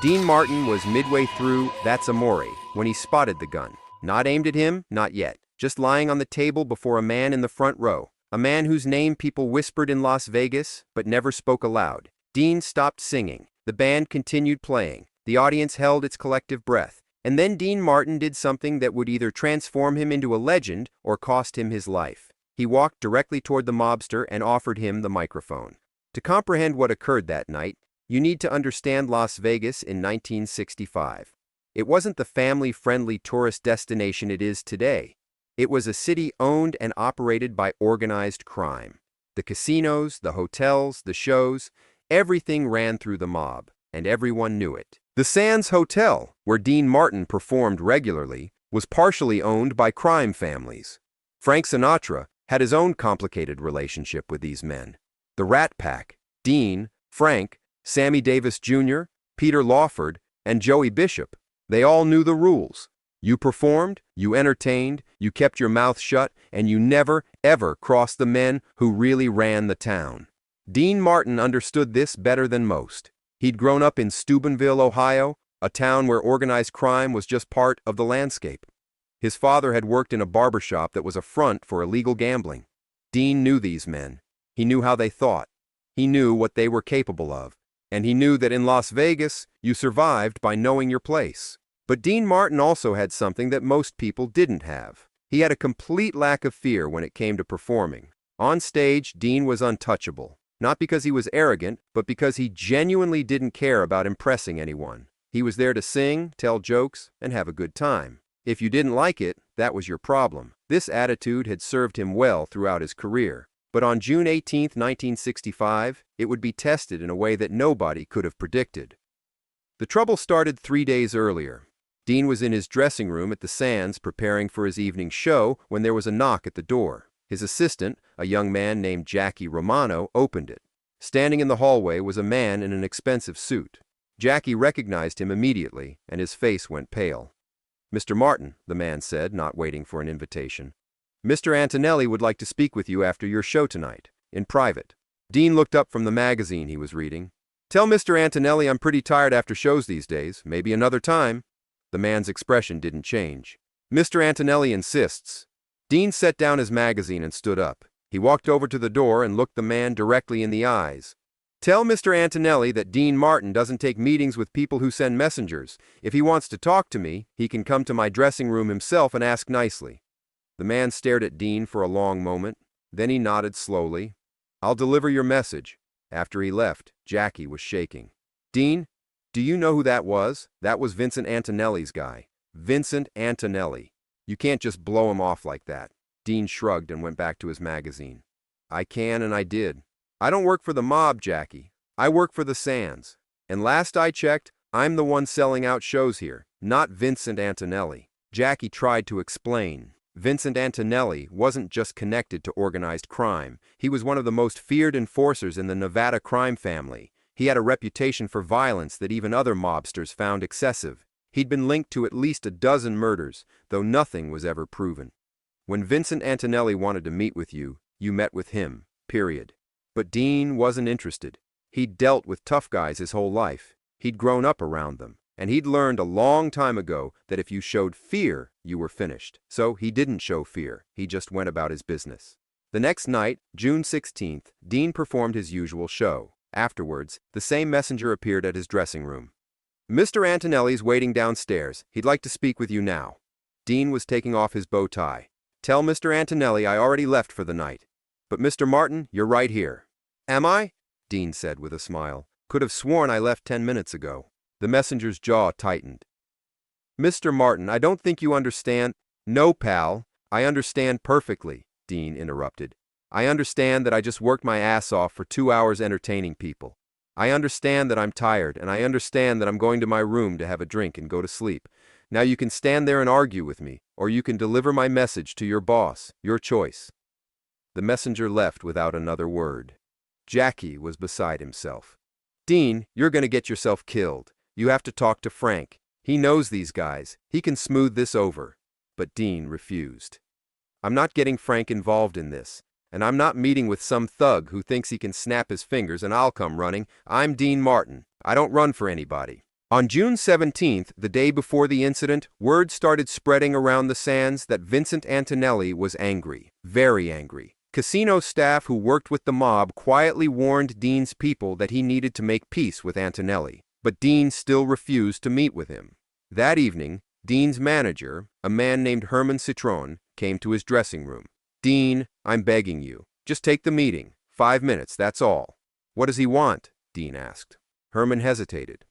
Dean Martin was midway through That's Amore when he spotted the gun. Not aimed at him, not yet. Just lying on the table before a man in the front row. A man whose name people whispered in Las Vegas, but never spoke aloud. Dean stopped singing. The band continued playing. The audience held its collective breath. And then Dean Martin did something that would either transform him into a legend or cost him his life. He walked directly toward the mobster and offered him the microphone. To comprehend what occurred that night, you need to understand Las Vegas in 1965. It wasn't the family-friendly tourist destination it is today. It was a city owned and operated by organized crime. The casinos, the hotels, the shows, everything ran through the mob, and everyone knew it. The Sands Hotel, where Dean Martin performed regularly, was partially owned by crime families. Frank Sinatra had his own complicated relationship with these men. The Rat Pack, Dean, Frank, Sammy Davis Jr., Peter Lawford, and Joey Bishop, they all knew the rules. You performed, you entertained, you kept your mouth shut, and you never, ever crossed the men who really ran the town. Dean Martin understood this better than most. He'd grown up in Steubenville, Ohio, a town where organized crime was just part of the landscape. His father had worked in a barbershop that was a front for illegal gambling. Dean knew these men. He knew how they thought. He knew what they were capable of. And he knew that in Las Vegas, you survived by knowing your place. But Dean Martin also had something that most people didn't have. He had a complete lack of fear when it came to performing. On stage, Dean was untouchable. Not because he was arrogant, but because he genuinely didn't care about impressing anyone. He was there to sing, tell jokes, and have a good time. If you didn't like it, that was your problem. This attitude had served him well throughout his career. But on June 18, 1965, it would be tested in a way that nobody could have predicted. The trouble started 3 days earlier. Dean was in his dressing room at the Sands preparing for his evening show when there was a knock at the door. His assistant, a young man named Jackie Romano, opened it. Standing in the hallway was a man in an expensive suit. Jackie recognized him immediately, and his face went pale. "Mr. Martin," the man said, not waiting for an invitation. "Mr. Antonelli would like to speak with you after your show tonight, in private." Dean looked up from the magazine he was reading. "Tell Mr. Antonelli I'm pretty tired after shows these days. Maybe another time." The man's expression didn't change. "Mr. Antonelli insists." Dean set down his magazine and stood up. He walked over to the door and looked the man directly in the eyes. "Tell Mr. Antonelli that Dean Martin doesn't take meetings with people who send messengers. If he wants to talk to me, he can come to my dressing room himself and ask nicely." The man stared at Dean for a long moment. Then he nodded slowly. "I'll deliver your message." After he left, Jackie was shaking. "Dean, do you know who that was? That was Vincent Antonelli's guy. Vincent Antonelli. You can't just blow him off like that." Dean shrugged and went back to his magazine. "I can and I did. I don't work for the mob, Jackie. I work for the Sands. And last I checked, I'm the one selling out shows here, not Vincent Antonelli." Jackie tried to explain. Vincent Antonelli wasn't just connected to organized crime. He was one of the most feared enforcers in the Nevada crime family. He had a reputation for violence that even other mobsters found excessive. He'd been linked to at least a dozen murders, though nothing was ever proven. When Vincent Antonelli wanted to meet with you, you met with him, period. But Dean wasn't interested. He'd dealt with tough guys his whole life. He'd grown up around them. And he'd learned a long time ago that if you showed fear, you were finished. So he didn't show fear. He just went about his business. The next night, June 16th, Dean performed his usual show. Afterwards, the same messenger appeared at his dressing room. "Mr. Antonelli's waiting downstairs. He'd like to speak with you now." Dean was taking off his bow tie. "Tell Mr. Antonelli I already left for the night. But Mr. Martin, you're right here." "Am I?" Dean said with a smile. "Could have sworn I left 10 minutes ago." The messenger's jaw tightened. "Mr. Martin, I don't think you understand—" "No, pal, I understand perfectly," Dean interrupted. "I understand that I just worked my ass off for 2 hours entertaining people. I understand that I'm tired, and I understand that I'm going to my room to have a drink and go to sleep. Now you can stand there and argue with me, or you can deliver my message to your boss, your choice." The messenger left without another word. Jackie was beside himself. "Dean, you're going to get yourself killed. You have to talk to Frank. He knows these guys. He can smooth this over." But Dean refused. "I'm not getting Frank involved in this. And I'm not meeting with some thug who thinks he can snap his fingers and I'll come running. I'm Dean Martin. I don't run for anybody." On June 17th, the day before the incident, word started spreading around the sands that Vincent Antonelli was angry, very angry. Casino staff who worked with the mob quietly warned Dean's people that he needed to make peace with Antonelli, but Dean still refused to meet with him. That evening, Dean's manager, a man named Herman Citron, came to his dressing room. "Dean, I'm begging you. Just take the meeting. 5 minutes, that's all." "What does he want?" Dean asked. Herman hesitated.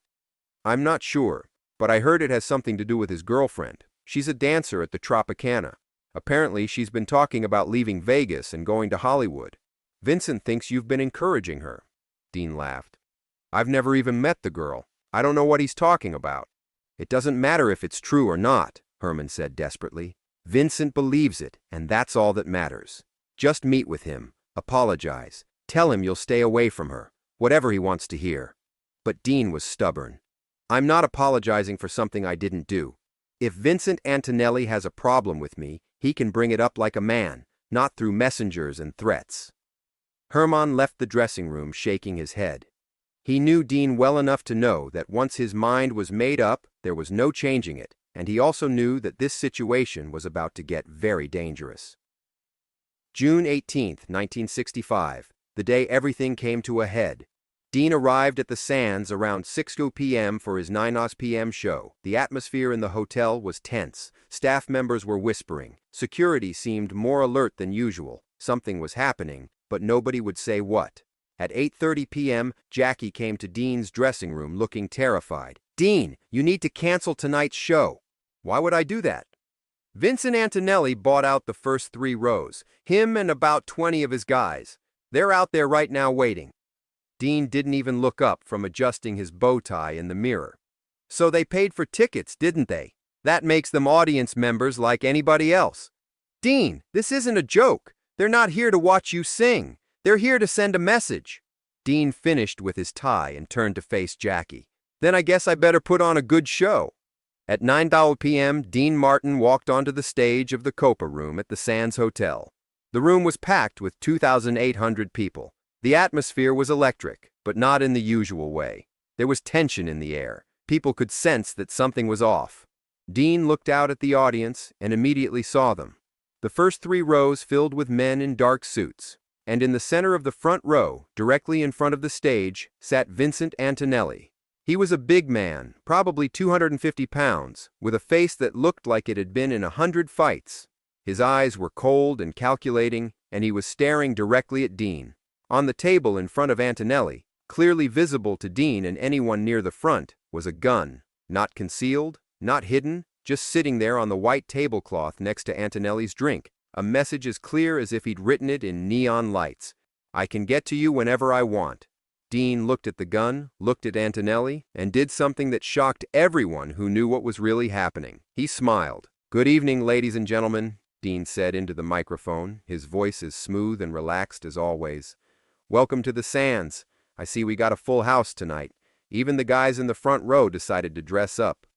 "I'm not sure, but I heard it has something to do with his girlfriend. She's a dancer at the Tropicana. Apparently, she's been talking about leaving Vegas and going to Hollywood. Vincent thinks you've been encouraging her." Dean laughed. "I've never even met the girl. I don't know what he's talking about." "It doesn't matter if it's true or not," Herman said desperately. "Vincent believes it, and that's all that matters. Just meet with him, apologize, tell him you'll stay away from her, whatever he wants to hear." But Dean was stubborn. "I'm not apologizing for something I didn't do. If Vincent Antonelli has a problem with me, he can bring it up like a man, not through messengers and threats." Herman left the dressing room shaking his head. He knew Dean well enough to know that once his mind was made up, there was no changing it, and he also knew that this situation was about to get very dangerous. June 18, 1965, the day everything came to a head. Dean arrived at the Sands around 6 p.m. for his 9 p.m. show. The atmosphere in the hotel was tense. Staff members were whispering. Security seemed more alert than usual. Something was happening, but nobody would say what. At 8:30 p.m., Jackie came to Dean's dressing room looking terrified. "Dean, you need to cancel tonight's show." "Why would I do that?" "Vincent Antonelli bought out the first 3 rows. Him and about 20 of his guys. They're out there right now waiting." Dean didn't even look up from adjusting his bow tie in the mirror. "So they paid for tickets, didn't they? That makes them audience members like anybody else." "Dean, this isn't a joke. They're not here to watch you sing. They're here to send a message." Dean finished with his tie and turned to face Jackie. "Then I guess I better put on a good show." At 9 p.m., Dean Martin walked onto the stage of the Copa Room at the Sands Hotel. The room was packed with 2,800 people. The atmosphere was electric, but not in the usual way. There was tension in the air. People could sense that something was off. Dean looked out at the audience and immediately saw them. The first 3 rows filled with men in dark suits, and in the center of the front row, directly in front of the stage, sat Vincent Antonelli. He was a big man, probably 250 pounds, with a face that looked like it had been in 100 fights. His eyes were cold and calculating, and he was staring directly at Dean. On the table in front of Antonelli, clearly visible to Dean and anyone near the front, was a gun. Not concealed, not hidden, just sitting there on the white tablecloth next to Antonelli's drink. A message as clear as if he'd written it in neon lights. "I can get to you whenever I want." Dean looked at the gun, looked at Antonelli, and did something that shocked everyone who knew what was really happening. He smiled. "Good evening, ladies and gentlemen," Dean said into the microphone, his voice as smooth and relaxed as always. "Welcome to the Sands. I see we got a full house tonight. Even the guys in the front row decided to dress up.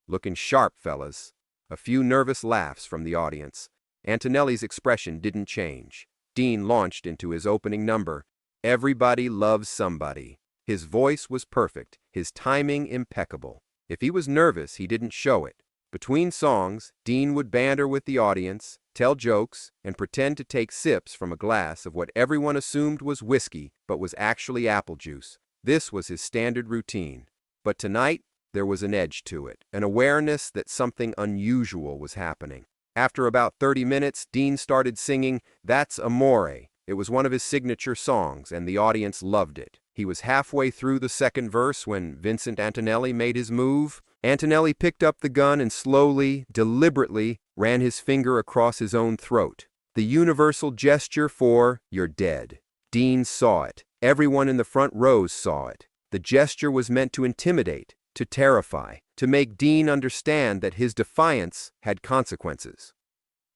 Looking sharp, fellas." A few nervous laughs from the audience. Antonelli's expression didn't change. Dean launched into his opening number. Everybody loves somebody. His voice was perfect, his timing impeccable. If he was nervous, he didn't show it. Between songs, Dean would banter with the audience, tell jokes, and pretend to take sips from a glass of what everyone assumed was whiskey, but was actually apple juice. This was his standard routine. But tonight, there was an edge to it, an awareness that something unusual was happening. After about 30 minutes, Dean started singing "That's Amore." It was one of his signature songs, and the audience loved it. He was halfway through the second verse when Vincent Antonelli made his move. Antonelli picked up the gun and slowly, deliberately, ran his finger across his own throat. The universal gesture for "you're dead." Dean saw it. Everyone in the front rows saw it. The gesture was meant to intimidate, to terrify, to make Dean understand that his defiance had consequences.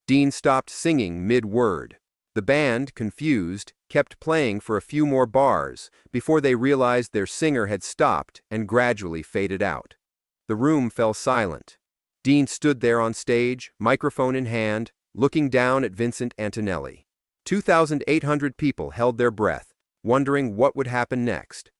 Dean stopped singing mid-word. The band, confused, kept playing for a few more bars before they realized their singer had stopped and gradually faded out. The room fell silent. Dean stood there on stage, microphone in hand, looking down at Vincent Antonelli. 2,800 people held their breath, wondering what would happen next.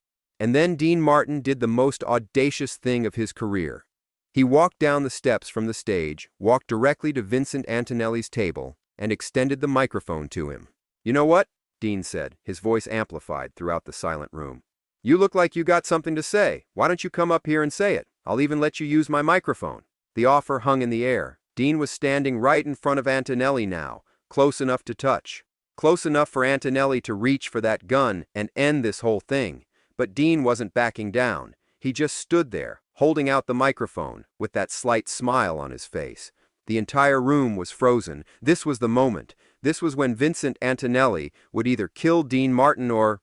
And then Dean Martin did the most audacious thing of his career. He walked down the steps from the stage, walked directly to Vincent Antonelli's table, and extended the microphone to him. "You know what?" Dean said, his voice amplified throughout the silent room. "You look like you got something to say. Why don't you come up here and say it? I'll even let you use my microphone." The offer hung in the air. Dean was standing right in front of Antonelli now, close enough to touch. Close enough for Antonelli to reach for that gun and end this whole thing. But Dean wasn't backing down. He just stood there, holding out the microphone, with that slight smile on his face. The entire room was frozen. This was the moment. This was when Vincent Antonelli would either kill Dean Martin or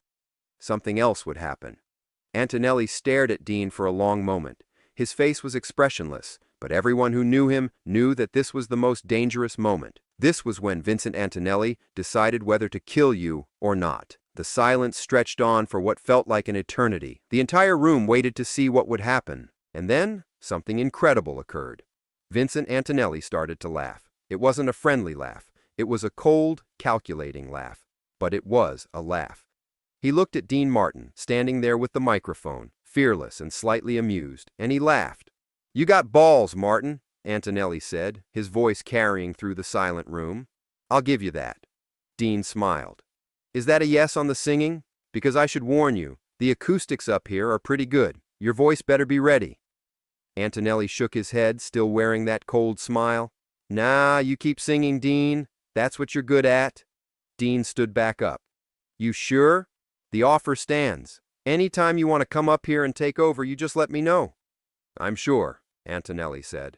something else would happen. Antonelli stared at Dean for a long moment. His face was expressionless, but everyone who knew him knew that this was the most dangerous moment. This was when Vincent Antonelli decided whether to kill you or not. The silence stretched on for what felt like an eternity. The entire room waited to see what would happen. And then, something incredible occurred. Vincent Antonelli started to laugh. It wasn't a friendly laugh. It was a cold, calculating laugh. But it was a laugh. He looked at Dean Martin, standing there with the microphone, fearless and slightly amused, and he laughed. "You got balls, Martin," Antonelli said, his voice carrying through the silent room. "I'll give you that." Dean smiled. "Is that a yes on the singing? Because I should warn you, the acoustics up here are pretty good. Your voice better be ready." Antonelli shook his head, still wearing that cold smile. "Nah, you keep singing, Dean. That's what you're good at." Dean stood back up. "You sure? The offer stands. Anytime you want to come up here and take over, you just let me know." "I'm sure," Antonelli said.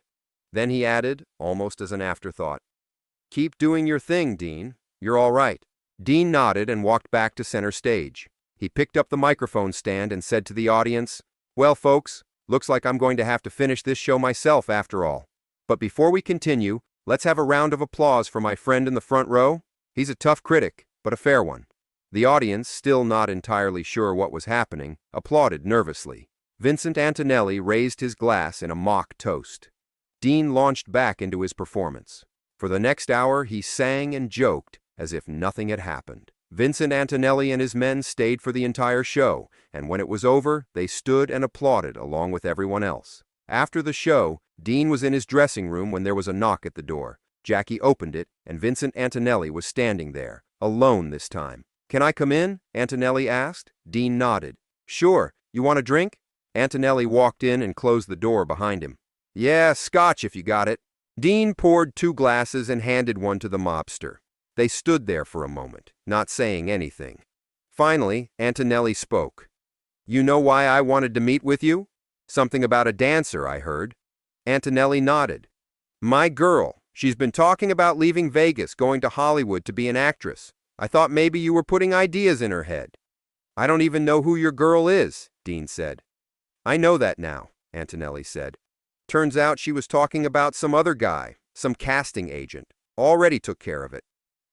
Then he added, almost as an afterthought, "Keep doing your thing, Dean. You're all right." Dean nodded and walked back to center stage. He picked up the microphone stand and said to the audience, "Well, folks, looks like I'm going to have to finish this show myself after all. But before we continue, let's have a round of applause for my friend in the front row. He's a tough critic, but a fair one." The audience, still not entirely sure what was happening, applauded nervously. Vincent Antonelli raised his glass in a mock toast. Dean launched back into his performance. For the next hour, he sang and joked as if nothing had happened. Vincent Antonelli and his men stayed for the entire show, and when it was over, they stood and applauded along with everyone else. After the show, Dean was in his dressing room when there was a knock at the door. Jackie opened it, and Vincent Antonelli was standing there, alone this time. "Can I come in?" Antonelli asked. Dean nodded. "Sure. You want a drink?" Antonelli walked in and closed the door behind him. "Yeah, scotch if you got it." Dean poured 2 glasses and handed one to the mobster. They stood there for a moment, not saying anything. Finally, Antonelli spoke. "You know why I wanted to meet with you? Something about a dancer, I heard." Antonelli nodded. "My girl. She's been talking about leaving Vegas, going to Hollywood to be an actress. I thought maybe you were putting ideas in her head." "I don't even know who your girl is," Dean said. "I know that now," Antonelli said. "Turns out she was talking about some other guy, some casting agent. Already took care of it."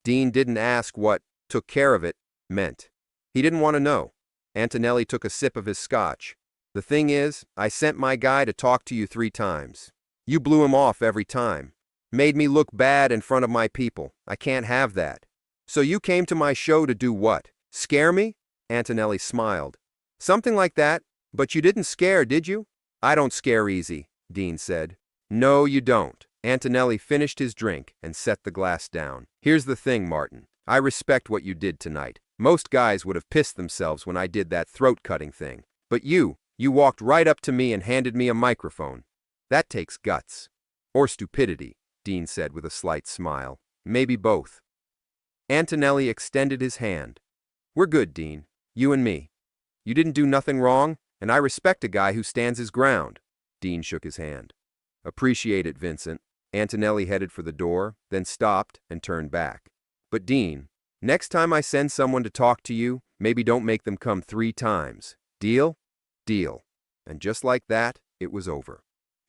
Dean didn't ask what "took care of it" meant. He didn't want to know. Antonelli took a sip of his scotch. "The thing is, I sent my guy to talk to you 3 times. You blew him off every time. Made me look bad in front of my people. I can't have that. So you came to my show to do what? Scare me?" Antonelli smiled. "Something like that, but you didn't scare, did you?" "I don't scare easy," Dean said. "No, you don't." Antonelli finished his drink and set the glass down. "Here's the thing, Martin. I respect what you did tonight. Most guys would have pissed themselves when I did that throat-cutting thing. But you walked right up to me and handed me a microphone. That takes guts. Or stupidity," Dean said with a slight smile. "Maybe both." Antonelli extended his hand. "We're good, Dean. You and me. You didn't do nothing wrong, and I respect a guy who stands his ground." Dean shook his hand. "Appreciate it, Vincent." Antonelli headed for the door, then stopped and turned back. "But Dean, next time I send someone to talk to you, maybe don't make them come 3 times. Deal?" "Deal." And just like that, it was over.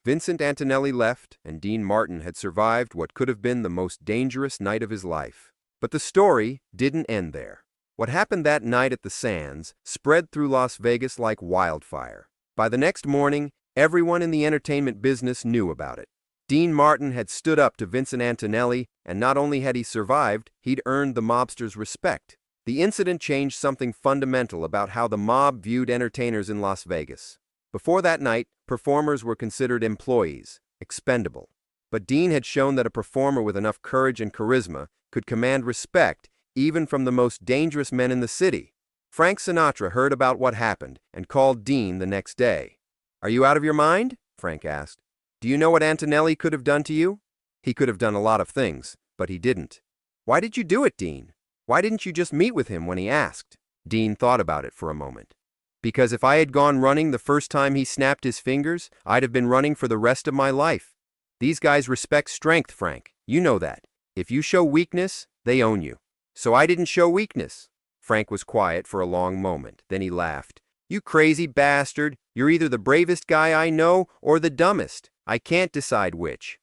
Vincent Antonelli left, and Dean Martin had survived what could have been the most dangerous night of his life. But the story didn't end there. What happened that night at the Sands spread through Las Vegas like wildfire. By the next morning, everyone in the entertainment business knew about it. Dean Martin had stood up to Vincent Antonelli, and not only had he survived, he'd earned the mobster's respect. The incident changed something fundamental about how the mob viewed entertainers in Las Vegas. Before that night, performers were considered employees, expendable. But Dean had shown that a performer with enough courage and charisma could command respect even from the most dangerous men in the city. Frank Sinatra heard about what happened and called Dean the next day. "Are you out of your mind?" Frank asked. "Do you know what Antonelli could have done to you?" "He could have done a lot of things, but he didn't." "Why did you do it, Dean? Why didn't you just meet with him when he asked?" Dean thought about it for a moment. "Because if I had gone running the first time he snapped his fingers, I'd have been running for the rest of my life. These guys respect strength, Frank. You know that. If you show weakness, they own you. So I didn't show weakness." Frank was quiet for a long moment. Then he laughed. "You crazy bastard. You're either the bravest guy I know or the dumbest. I can't decide which."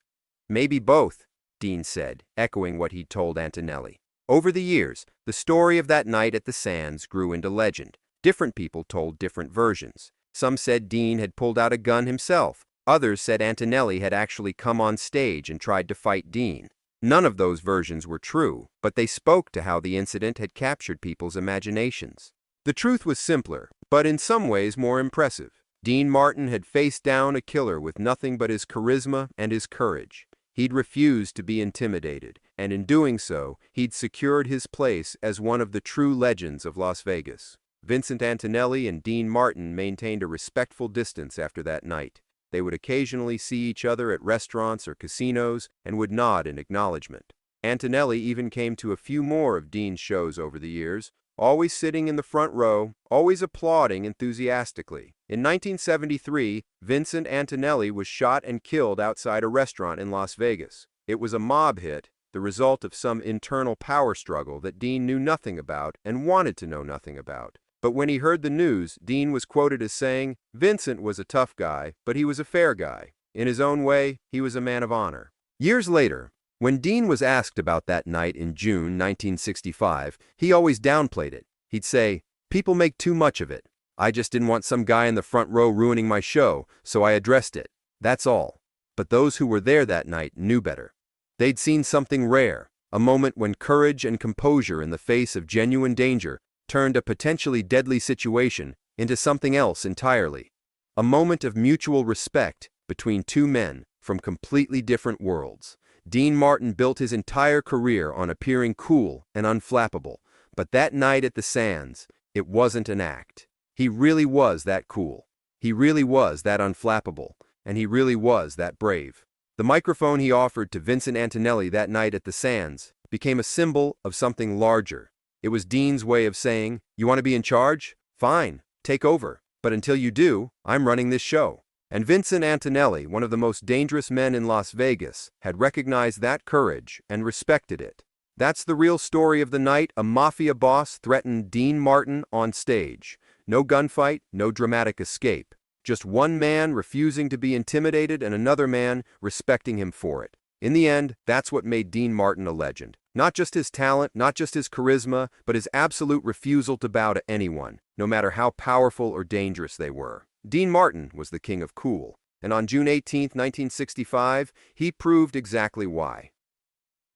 "Maybe both," Dean said, echoing what he'd told Antonelli. Over the years, the story of that night at the Sands grew into legend. Different people told different versions. Some said Dean had pulled out a gun himself. Others said Antonelli had actually come on stage and tried to fight Dean. None of those versions were true, but they spoke to how the incident had captured people's imaginations. The truth was simpler, but in some ways more impressive. Dean Martin had faced down a killer with nothing but his charisma and his courage. He'd refused to be intimidated, and in doing so, he'd secured his place as one of the true legends of Las Vegas. Vincent Antonelli and Dean Martin maintained a respectful distance after that night. They would occasionally see each other at restaurants or casinos and would nod in acknowledgement. Antonelli even came to a few more of Dean's shows over the years, always sitting in the front row, always applauding enthusiastically. In 1973, Vincent Antonelli was shot and killed outside a restaurant in Las Vegas. It was a mob hit, the result of some internal power struggle that Dean knew nothing about and wanted to know nothing about. But when he heard the news, Dean was quoted as saying, "Vincent was a tough guy, but he was a fair guy. In his own way, he was a man of honor." Years later, when Dean was asked about that night in June 1965, he always downplayed it. He'd say, "People make too much of it. I just didn't want some guy in the front row ruining my show, so I addressed it. That's all." But those who were there that night knew better. They'd seen something rare, a moment when courage and composure in the face of genuine danger turned a potentially deadly situation into something else entirely. A moment of mutual respect between two men from completely different worlds. Dean Martin built his entire career on appearing cool and unflappable, but that night at the Sands, it wasn't an act. He really was that cool. He really was that unflappable, and he really was that brave. The microphone he offered to Vincent Antonelli that night at the Sands became a symbol of something larger. It was Dean's way of saying, "You want to be in charge? Fine, take over. But until you do, I'm running this show." And Vincent Antonelli, one of the most dangerous men in Las Vegas, had recognized that courage and respected it. That's the real story of the night a Mafia boss threatened Dean Martin on stage. No gunfight, no dramatic escape. Just one man refusing to be intimidated and another man respecting him for it. In the end, that's what made Dean Martin a legend. Not just his talent, not just his charisma, but his absolute refusal to bow to anyone, no matter how powerful or dangerous they were. Dean Martin was the king of cool, and on June 18, 1965, he proved exactly why.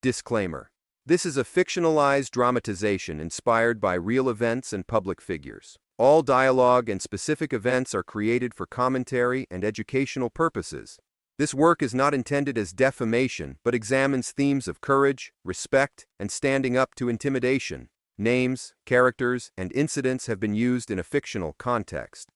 Disclaimer. This is a fictionalized dramatization inspired by real events and public figures. All dialogue and specific events are created for commentary and educational purposes. This work is not intended as defamation, but examines themes of courage, respect, and standing up to intimidation. Names, characters, and incidents have been used in a fictional context.